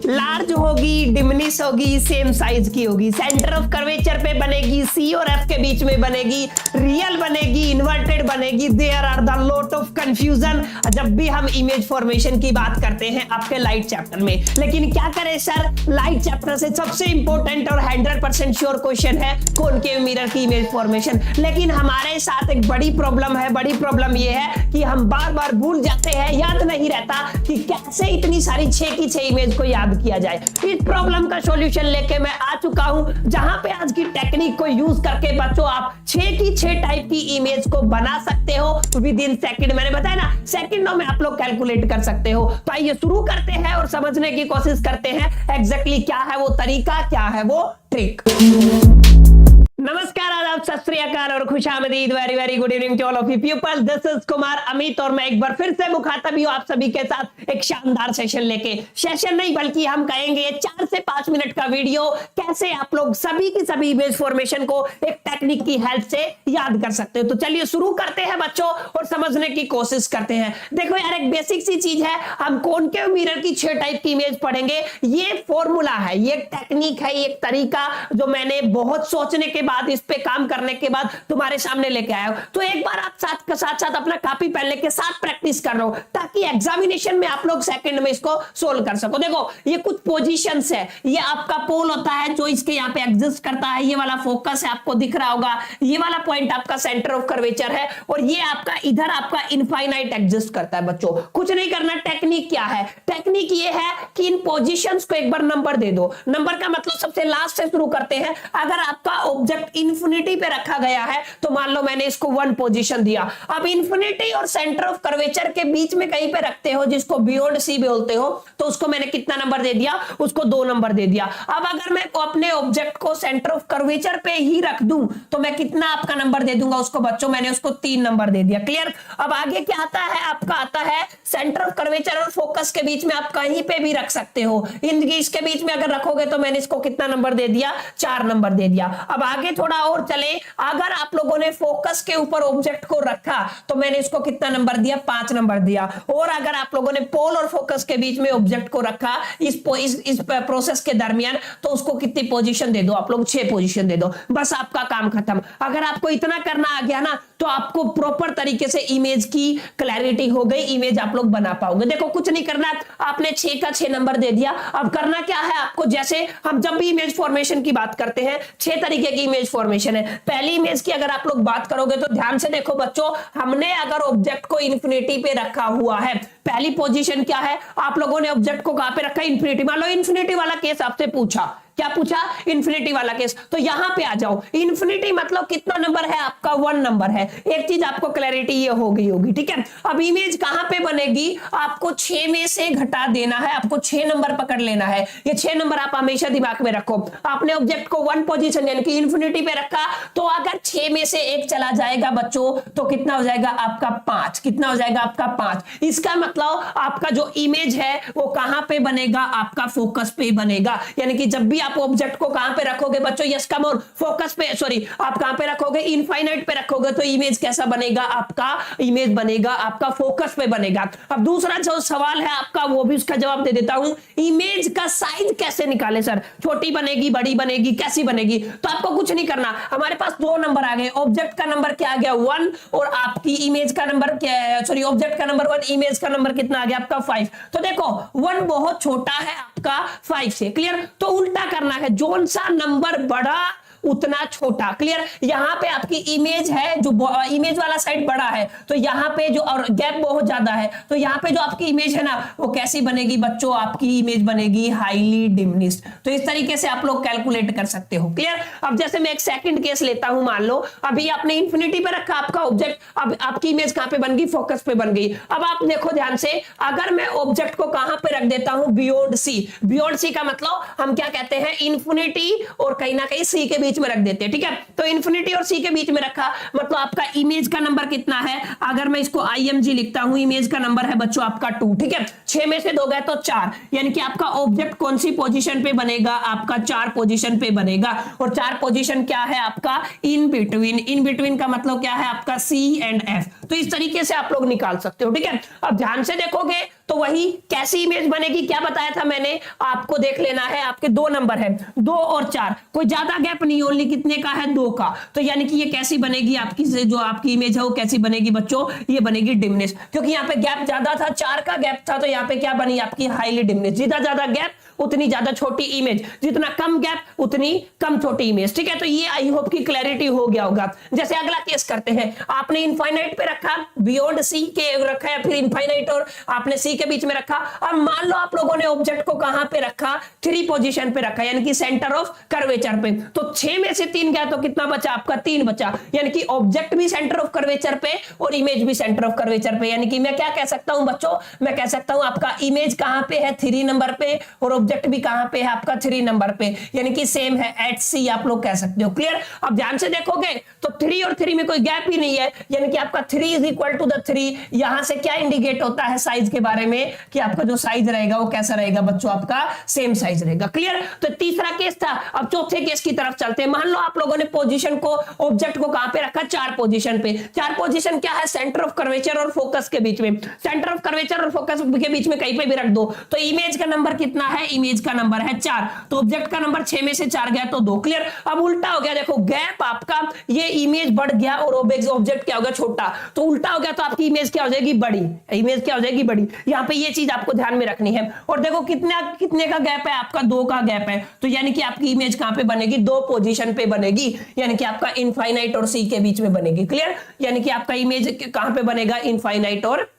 Large होगी, diminish होगी, same size की होगी, सेंटर ऑफ कर्वेचर पे बनेगी, सी और एफ के बीच में बनेगी, रियल बनेगी, इन्वर्टेड बनेगी। There are the lot of confusion जब भी हम इमेज फॉर्मेशन की बात करते हैं आपके लाइट चैप्टर में। लेकिन क्या करें सर, लाइट चैप्टर से सबसे इंपॉर्टेंट और 100% श्योर क्वेश्चन है कॉनकेव मिरर की इमेज फॉर्मेशन। लेकिन हमारे साथ एक बड़ी प्रॉब्लम है, बड़ी प्रॉब्लम ये है कि हम बार बार भूल जाते हैं, याद नहीं रहता कि कैसे इतनी सारी 6 की 6 इमेज को याद किया जाए। इस प्रॉब्लम का सॉल्यूशन लेके मैं आ चुका हूं, जहां पे आज की टेक्निक को यूज करके बच्चों आप 6 की 6 टाइप की इमेज को बना सकते हो विद इन सेकंड। मैंने बताया ना, सेकंडों में आप लोग कैलकुलेट कर सकते हो। तो आइए शुरू करते हैं और समझने की कोशिश करते हैं एग्जैक्टली क्या है वो तरीका, क्या है वो ट्रिक। नमस्कार, आदाब, सत श्री अकाल और खुशामदीद। Very very good evening to all of you people. This is Kumar Amit और मैं एक बार फिर से मुखातब हूं आप सभी के साथ एक शानदार सेशन लेके। सेशन नहीं बल्कि हम कहेंगे 4 से 5 मिनट का वीडियो, कैसे आप लोग सभी की सभी इमेज फॉर्मेशन को एक टेक्निक की हेल्प से याद कर सकते हो। तो चलिए शुरू करते हैं बच्चों और समझने की कोशिश करते हैं। देखो यार, एक बेसिक सी चीज है, हम कॉनकेव मिरर की 6 टाइप की इमेज पढ़ेंगे। ये फॉर्मूला है, ये टेक्निक है, ये तरीका जो मैंने बहुत सोचने के बाद, इस पे काम करने के बाद तुम्हारे सामने लेके आया हूं। तो एक बार आप साथ अपना कॉपी पेन लेके साथ प्रैक्टिस कर लो, ताकि एग्जामिनेशन में आप लोग सेकंड में इसको सोल्व कर सको। देखो ये कुछ पोजीशंस है, ये आपका पोल होता है जो इसके यहाँ पे एग्जिस्ट करता है, ये वाला फोकस है, आपको दिख रहा होगा, ये वाला पॉइंट आपका सेंटर ऑफ कर्वेचर है, और ये आपका इधर आपका इनफाइनाइट एग्जिस्ट करता है। बच्चों कुछ नहीं करना, टेक्निक क्या है, टेक्निक ये है कि इन पोजीशंस को एक बार नंबर दे दो। नंबर का मतलब सबसे लास्ट से शुरू करते हैं। अगर आपका ऑब्जेक्ट इंफिनिटी पे रखा गया है तो मान लो मैंने इसको 1 पोजीशन दिया। अब इंफिनिटी और सेंटर ऑफ कर्वेचर के बीच में कहीं पे रखते हो, जिसको बियॉन्ड सी बोलते हो, तो उसको मैंने कितना नंबर दे दिया, उसको 2 नंबर दे दिया। अब अगर मैं अपने ऑब्जेक्ट को सेंटर ऑफ कर्वेचर पे ही रख दूं तो मैं कितना आपका नंबर दे दूंगा उसको बच्चों, मैंने उसको 3 नंबर दे दिया। क्लियर। अब आगे क्या आता है, आपका आता है सेंटर ऑफ कर्वेचर और फोकस के बीच में आप कहीं पे भी रख सकते हो। इसके बीच में अगर रखोगे तो मैंने इसको कितना नंबर दे दिया, 4 नंबर दे दिया। अब आगे थोड़ा और चले, अगर आप लोगों ने फोकस के ऊपर ऑब्जेक्ट को रखा तो मैंने इसको कितना नंबर दिया, 5 नंबर दिया। और अगर आप लोगों ने पोल और फोकस के बीच में ऑब्जेक्ट को रखा इस प्रोसेस के दरमियान, तो उसको कितनी पोजीशन दे दो आप लोग, 6 पोजीशन दे दो। बस आपका काम खत्म। अगर आपको इतना करना आ गया ना तो आपको प्रॉपर तरीके से इमेज की क्लैरिटी हो गई, इमेज आप लोग बना पाओगे। देखो कुछ नहीं करना, आपने 6 का 6 नंबर दे दिया। अब करना क्या है आपको, जैसे हम जब भी इमेज फॉर्मेशन की बात करते हैं, 6 तरीके की इमेज फॉर्मेशन है। पहली इमेज की अगर आप लोग बात करोगे तो ध्यान से देखो बच्चों, हमने अगर ऑब्जेक्ट को इंफिनिटी पे रखा हुआ है, पहली पोजीशन क्या है, आप लोगों ने ऑब्जेक्ट को कहां पे रखा, इंफिनिटी। मान लो इंफिनिटी वाला केस आपसे पूछा, क्या पूछा, इंफिनिटी वाला केस, तो यहां पे आ जाओ। इंफिनिटी मतलब कितना नंबर है आपका, 1 नंबर है। एक चीज आपको क्लैरिटी ये हो गई होगी, ठीक है। अब इमेज कहां पे बनेगी, आपको 6 में से घटा देना है, आपको 6 नंबर पकड़ लेना है। ये 6 नंबर आप हमेशा दिमाग में रखो। आपने ऑब्जेक्ट को 1 पोजीशन यानी कि इंफिनिटी पे रखा, तो अगर 6 में से 1 चला जाएगा बच्चों तो कितना हो जाएगा आपका 5। कितना हो जाएगा आपका 5। इसका मतलब आपका जो इमेज है वो कहां पे बनेगा, आपका फोकस पे बनेगा। यानी कि जब भी आप ऑब्जेक्ट को कहां पे रखोगे बच्चों, यस कम ऑन, फोकस पे, सॉरी आप कहां पे रखोगे, इनफाइनाइट पे रखोगे, तो इमेज कैसा बनेगा आपका, इमेज बनेगा आपका फोकस पे बनेगा। अब दूसरा जो सवाल है आपका, वो भी उसका जवाब दे देता हूं, इमेज का साइज कैसे निकाले सर, छोटी बनेगी, बड़ी बनेगी, कैसी बनेगी। तो आपको कुछ नहीं करना, हमारे पास 2 नंबर आ गए, ऑब्जेक्ट का नंबर क्या आ गया 1 और आपकी इमेज का नंबर क्या है, सॉरी ऑब्जेक्ट का नंबर 1, इमेज का नंबर कितना आ गया आपका 5। तो देखो 1 बहुत छोटा है आपका 5 से। क्लियर। तो उल्टा करना है, जोन सा नंबर बड़ा उतना छोटा। क्लियर। यहां पे आपकी इमेज है, जो इमेज वाला साइड बड़ा है, तो यहां पे जो और गैप बहुत ज्यादा है, तो यहां पे जो आपकी इमेज है ना वो कैसी बनेगी बच्चों, आपकी इमेज बनेगी हाईली डिमिनिश्ड। तो इस तरीके से आप लोग कैलकुलेट कर सकते हो। क्लियर। अब जैसे मैं एक सेकंड केस लेता हूं, मान लो अभी आपने इंफिनिटी पे रखा आपका ऑब्जेक्ट, अब आपकी इमेज कहां पे बन गई, फोकस पे बन गई। अब आप देखो ध्यान से, अगर मैं ऑब्जेक्ट को कहां पे रख देता हूं, बियॉन्ड सी। बियॉन्ड सी का मतलब हम क्या कहते हैं, इंफिनिटी और कहीं ना कहीं सी के बीच में रख देते हैं। ठीक है। तो इंफिनिटी और सी के बीच में रखा, मतलब आपका इमेज का नंबर कितना है, अगर मैं इसको IMG लिखता हूं, इमेज का नंबर है बच्चों आपका 2। ठीक है। 6 में से 2 गए तो 4, यानी कि आपका ऑब्जेक्ट कौन सी पोजीशन पे बनेगा, आपका 4 पोजीशन पे बनेगा। और 4 पोजीशन क्या है आपका, इन बिटवीन। इन बिटवीन का मतलब क्या है आपका C एंड F। तो इस तरीके से आप लोग निकाल सकते हो। ठीक है। अब ध्यान से देखोगे तो वही कैसी इमेज बनेगी, क्या बताया था मैंने, आपको देख लेना है, आपके 2 नंबर है, 2 और 4, कोई ज्यादा गैप नहीं, ओनली कितने का है, 2 का। तो यानी कि ये कैसी बनेगी आपकी, जो आपकी इमेज है वो कैसी बनेगी बच्चों, ये बनेगी डिमनिश, क्योंकि यहाँ पे गैप ज्यादा था, 4 का गैप था, तो यहाँ पे क्या बनी आपकी हाईली डिमनिश। जितना ज्यादा गैप उतनी ज्यादा छोटी इमेज, जितना कम गैप उतनी कम छोटी इमेज। ठीक है, तो ये आई होप की क्लैरिटी हो गया होगा। जैसे अगला केस करते हैं, आपने इनफाइनाइट पे रखा, बियॉन्ड सी के रखा है, फिर इनफाइनाइट और आपने सी के बीच में रखा। अब मान लो आप लोगों ने ऑब्जेक्ट को कहां पे रखा, 3 पोजीशन पे रखा, यानी कि सेंटर ऑफ कर्वेचर पे। तो 6 में से 3 गया तो कितना बचा आपका, 3 बचा, यानी कि ऑब्जेक्ट भी सेंटर ऑफ कर्वेचर पे और इमेज भी सेंटर ऑफ कर्वेचर पे। यानी कि मैं क्या कह सकता हूं बच्चों, मैं कह सकता हूं आपका इमेज कहां पे है, 3 नंबर पे, और ऑब्जेक्ट भी कहां पे है आपका, 3 नंबर पे, यानी कि सेम है, एट सी आप लोग कह सकते हो। क्लियर? अब ध्यान से देखोगे तो 3 और 3 में कोई गैप ही नहीं है, यानी कि आपका 3 इज इक्वल टू द 3। यहां से क्या इंडिकेट होता है साइज के बारे में, कि आपका जो साइज रहेगा वो कैसा रहेगा बच्चों, आपका सेम साइज रहेगा। क्लियर? तो तीसरा केस था। अब चौथे केस की तरफ चलते हैं। मान लो आप लोगों ने पोजीशन को, ऑब्जेक्ट को कहां पे रखा, 4 पोजीशन पे। 4 पोजीशन क्या है, सेंटर ऑफ कर्वेचर और फोकस के बीच में। सेंटर ऑफ कर्वेचर और फोकस के बीच में कहीं पे भी रख दो, तो इमेज का नंबर कितना है, इमेज का नंबर है 4, तो ऑब्जेक्ट का नंबर 6 में से 4 गया तो 2। क्लियर? अब उल्टा हो गया, देखो गैप आपका, ये इमेज बढ़ गया और ऑब्जेक्ट क्या हो गया, छोटा, तो उल्टा हो गया, तो आपकी इमेज क्या हो जाएगी, बड़ी। इमेज क्या हो जाएगी, बड़ी। यहां पे ये चीज आपको ध्यान में रखनी है। और देखो कितने का गैप है आपका, 2 का गैप है, तो यानी कि आपकी इमेज कहां पे बनेगी, 2 पोजीशन पे बनेगी, यानी कि आपका इनफाइनाइट और सी के बीच में बनेगी। क्लियर? यानी कि आपका इमेज कहां पे बनेगा, इनफाइनाइट और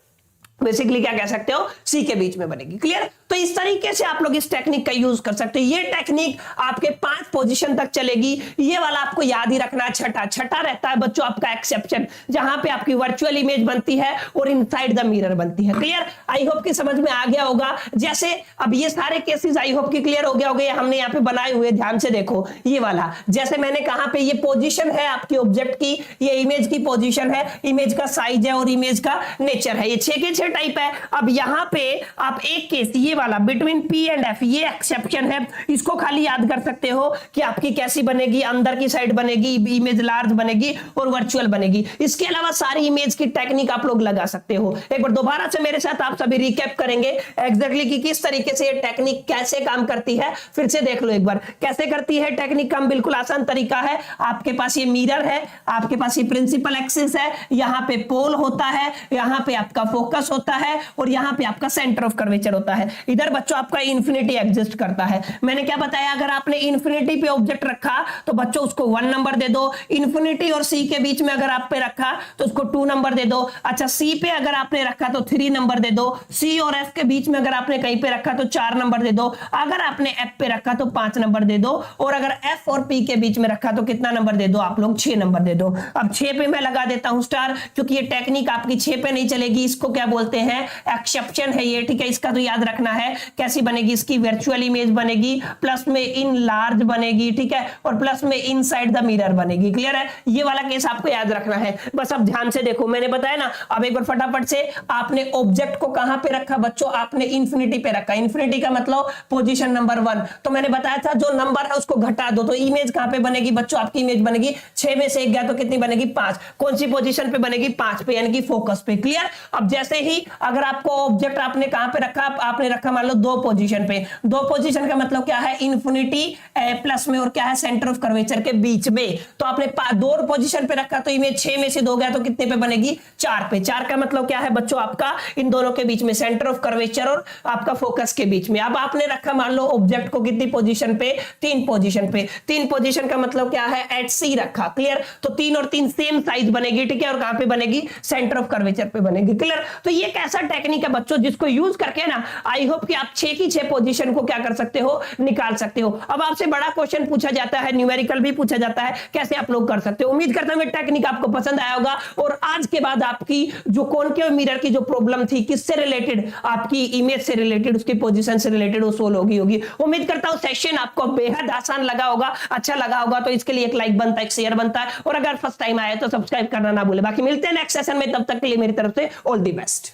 बेसिकली क्या कह सकते हो, सी के बीच में बनेगी। क्लियर? तो इस तरीके से आप लोग इस टेक्निक का यूज कर सकते हैं। ये टेक्निक आपके 5 पोजीशन तक चलेगी। ये वाला आपको याद ही रखना है। छठा रहता है बच्चों आपका एक्सेप्शन, जहां पे आपकी वर्चुअल इमेज बनती है और इनसाइड द मिरर बनती है। क्लियर? आई होप कि समझ में आ गया होगा। जैसे अब ये सारे केसेस आई होप कि क्लियर हो गया होगा। हमने यहाँ पे बनाए हुए, ध्यान से देखो, ये वाला जैसे मैंने कहा पे ये पोजीशन है आपकी ऑब्जेक्ट की, ये इमेज की पोजीशन है, इमेज का साइज है और इमेज का नेचर है। ये 6 के 6 टाइप है। अब यहां पे आप एक केस ये वाला बिटवीन P एंड F, ये एक्सेप्शन है। इसको खाली याद कर सकते हो कि आपकी कैसी बनेगी, अंदर की साइड बनेगी, इमेज लार्ज बनेगी और वर्चुअल बनेगी। इसके अलावा सारी इमेज की टेक्निक आप लोग लगा सकते हो। एक बार दोबारा से मेरे साथ आप सभी रिकैप करेंगे एग्जैक्टली कि किस तरीके से ये टेक्निक कैसे काम करती है। फिर से देख लो एक बार कैसे करती है टेक्निक। काम बिल्कुल आसान तरीका है। आपके पास ये मिरर है, आपके पास ये प्रिंसिपल एक्सिस है, यहां पे पोल होता है, यहां पे आपका फोकस होता है और यहां पे आपका सेंटर ऑफ कर्वेचर होता है। इधर बच्चों आपका इन्फिनिटी एग्जिस्ट करता है। मैंने क्या बताया, अगर आपने इन्फिनिटी पे ऑब्जेक्ट रखा तो बच्चों उसको 1 नंबर दे दो। इन्फिनिटी और सी के बीच में अगर आप पे रखा तो उसको 2 नंबर दे दो। अच्छा, सी पे अगर आपने रखा तो 3 नंबर दे दो। सी और एफ के बीच में अगर आपने कहीं पे रखा तो 4 नंबर दे दो। अगर आपने एफ पे रखा तो 5 नंबर दे दो। और अगर एफ और पी के बीच में रखा तो कितना नंबर दे दो आप लोग, 6 नंबर दे दो। अब 6 पे मैं लगा देता हूं स्टार, क्योंकि ये टेक्निक आपकी 6 पे नहीं चलेगी। इसको क्या बोलते हैं, एक्सेप्शन है ये। ठीक है, इसका तो याद रखना है कैसी बनेगी, इसकी वर्चुअल इमेज बनेगी, प्लस में इन लार्ज बनेगी। ठीक है, और प्लस में इनसाइड द मिरर बनेगी। क्लियर है? ये वाला केस आपको याद रखना है। बस अब ध्यान से देखो, मैंने बताया ना। अब एक बार फटाफट से, आपने ऑब्जेक्ट को कहां पे रखा बच्चों, आपने इन्फिनिटी पे रखा। इन्फिनिटी का मतलब पोजीशन नंबर 1। तो मैंने बताया था जो नंबर है उसको घटा दो, तो इमेज कहां पे बनेगी बच्चों, आपकी इमेज बनेगी 6 में से 1 गया तो कितनी बनेगी, 5। कौन सी पोजीशन पे बनेगी, 5 पे, यानी कि फोकस पे। क्लियर? अब जैसे ही अगर आपको ऑब्जेक्ट आपने कहां पे रखा, आपने रखा मान लो 2 पोजीशन पे। 2 पोजीशन का मतलब क्या है, इन्फिनिटी प्लस में और क्या है, सेंटर ऑफ कर्वेचर के बीच में। तो आपने 2 पोजीशन पे रखा तो इमेज 6 में से 2 गया तो कितने पे बनेगी, 4 पे। 4 का मतलब क्या है बच्चों, आपका इन दोनों के बीच में, सेंटर ऑफ कर्वेचर और आपका फोकस के बीच में। अब आपने रखा मान लो ऑब्जेक्ट को कितनी पोजीशन पे, 3 पोजीशन पे। 3 पोजीशन का मतलब क्या है, एट सी रखा। क्लियर? तो 3 और 3 सेम साइज बनेगी। ठीक है, और कहां पे बनेगी, सेंटर ऑफ कर्वेचर पे बनेगी। क्लियर? तो ये कैसा टेक्निक है बच्चों, जिसको यूज करके ना आई होप कि आप 6 की 6 पोजीशन को क्या कर सकते हो, निकाल सकते हो। अब आपसे बड़ा क्वेश्चन पूछा जाता है, न्यूमेरिकल भी पूछा जाता है, कैसे आप लोग कर सकते हो। उम्मीद करता हूं टेक्निक आपको पसंद आया होगा। और आज के बाद आपकी जो कॉनकेव मिरर की जो प्रॉब्लम थी, किससे रिलेटेड, आपकी इमेज से रिलेटेड, उसकी पोजीशन से रिलेटेड, वो सोल्व होगी। उम्मीद करता हूं सेशन आपको बेहद आसान लगा होगा, अच्छा लगा होगा। तो इसके लिए एक लाइक बनता है, एक शेयर बनता है, और अगर फर्स्ट टाइम आया तो सब्सक्राइब करना ना भूले। बाकी मिलते हैं नेक्स्ट सेशन में, तब तक के लिए मेरी तरफ से ऑल द बेस्ट।